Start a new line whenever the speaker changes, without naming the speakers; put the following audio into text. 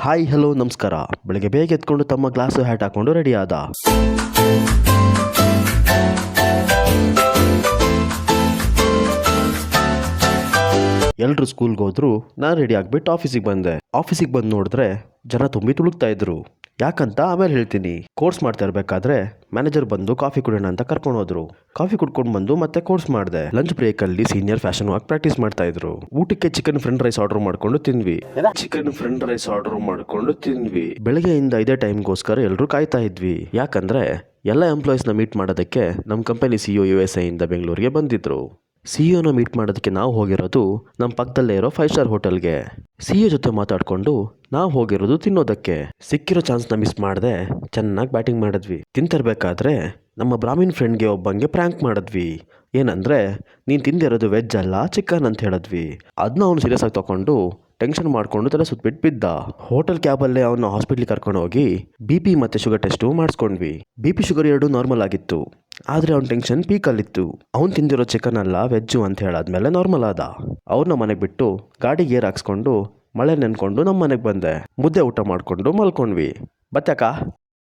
Hi hello ನಮಸ್ಕಾರ. ಬೆಳಗ್ಗೆ ಬೇಗ ಎತ್ಕೊಂಡು ತಮ್ಮ ಗ್ಲಾಸು ಹ್ಯಾಟ್ ಹಾಕೊಂಡು ರೆಡಿ ಆದ. ಎಲ್ಲರೂ ಸ್ಕೂಲ್ಗೆ ಹೋದ್ರು. ನಾನು ರೆಡಿ ಆಗಿಬಿಟ್ಟು ಆಫೀಸಿಗೆ ಬಂದೆ. ಆಫೀಸಿಗೆ ಬಂದು ನೋಡಿದ್ರೆ ಜನ ತುಂಬಿ ತುಳುಕ್ತಾ ಇದ್ರು. ಯಾಕಂತ ಆಮೇಲೆ ಹೇಳ್ತೀನಿ. ಕೋರ್ಸ್ ಮಾಡ್ತಾ ಇರಬೇಕಾದ್ರೆ ಮ್ಯಾನೇಜರ್ ಬಂದು ಕಾಫಿ ಕುಡಿಯೋಣ ಅಂತ ಕರ್ಕೊಂಡು ಹೋದ್ರು. ಕಾಫಿ ಕುಡ್ಕೊಂಡು ಬಂದು ಮತ್ತೆ ಕೋರ್ಸ್ ಮಾಡಿದೆ. ಲಂಚ್ ಬ್ರೇಕ್ ಅಲ್ಲಿ ಸೀನಿಯರ್ ಫ್ಯಾಷನ್ ವಾಕ್ ಪ್ರಾಕ್ಟೀಸ್ ಮಾಡ್ತಾ ಇದ್ರು. ಊಟಕ್ಕೆ ಚಿಕನ್ ಫ್ರೆಂಡ್ ರೈಸ್ ಆರ್ಡರ್ ಮಾಡ್ಕೊಂಡು ತಿಂದ್ವಿ. ಬೆಳಗ್ಗೆಯಿಂದ ಇದೇ ಟೈಮ್ಗೋಸ್ಕರ ಎಲ್ಲರೂ ಕಾಯ್ತಾ ಇದ್ವಿ. ಯಾಕಂದ್ರೆ ಎಲ್ಲ ಎಂಪ್ಲಾಯೀಸ್ನ ಮೀಟ್ ಮಾಡೋದಕ್ಕೆ ನಮ್ಮ ಕಂಪನಿ CEO USA ಇಂದ ಬೆಂಗಳೂರಿಗೆ ಬಂದಿದ್ರು. CEO ಮೀಟ್ ಮಾಡೋದಕ್ಕೆ ನಾವು ಹೋಗಿರೋದು ನಮ್ಮ ಪಕ್ಕದಲ್ಲೇ ಇರೋ 5 ಸ್ಟಾರ್ ಹೋಟೆಲ್ಗೆ. CEO ಜೊತೆ ಮಾತಾಡ್ಕೊಂಡು ನಾವು ಹೋಗಿರೋದು ತಿನ್ನೋದಕ್ಕೆ. ಸಿಕ್ಕಿರೋ ಚಾನ್ಸ್ನ ಮಿಸ್ ಮಾಡದೆ ಚೆನ್ನಾಗಿ ಬ್ಯಾಟಿಂಗ್ ಮಾಡಿದ್ವಿ. ತಿಂತಿರ್ಬೇಕಾದ್ರೆ ನಮ್ಮ ಬ್ರಾಹ್ಮಿನ್ ಫ್ರೆಂಡ್ಗೆ ಒಬ್ಬಂಗೆ ಪ್ರ್ಯಾಂಕ್ ಮಾಡಿದ್ವಿ. ಏನಂದ್ರೆ ನೀನು ತಿಂದಿರೋದು ವೆಜ್ ಅಲ್ಲ ಚಿಕನ್ ಅಂತ ಹೇಳಿದ್ವಿ. ಅದನ್ನ ಅವನು ಸೀರಿಯಸ್ ಆಗಿ ತಗೊಂಡು ಟೆನ್ಷನ್ ಮಾಡ್ಕೊಂಡು ತಲೆ ಸುತ್ತಬಿಟ್ಟು ಬಿದ್ದ. ಹೋಟೆಲ್ ಕ್ಯಾಬಲ್ಲೇ ಅವನ್ನ ಹಾಸ್ಪಿಟ್ಲಿಗೆ ಕರ್ಕೊಂಡು ಹೋಗಿ BP ಮತ್ತು ಶುಗರ್ ಟೆಸ್ಟು ಮಾಡಿಸ್ಕೊಂಡ್ವಿ. BP ಶುಗರ್ 2 ನಾರ್ಮಲ್ ಆಗಿತ್ತು. ಆದರೆ ಅವ್ನ ಟೆನ್ಷನ್ ಪೀಕಲ್ಲಿತ್ತು. ಅವ್ನು ತಿಂದಿರೋ ಚಿಕನ್ ಅಲ್ಲ ವೆಜ್ಜು ಅಂತ ಹೇಳಾದ್ಮೇಲೆ ನಾರ್ಮಲ್ ಆದ. ಅವ್ರನ್ನ ಮನೆಗೆ ಬಿಟ್ಟು ಗಾಡಿಗೆ ಏರ್ ಹಾಕ್ಸ್ಕೊಂಡು ಮಳೆ ನೆನ್ಕೊಂಡು ನಮ್ಮ ಮನೆಗೆ ಬಂದೆ. ಮುದ್ದೆ ಊಟ ಮಾಡಿಕೊಂಡು ಮಲ್ಕೊಂಡ್ವಿ. ಬತ್ತಾಕ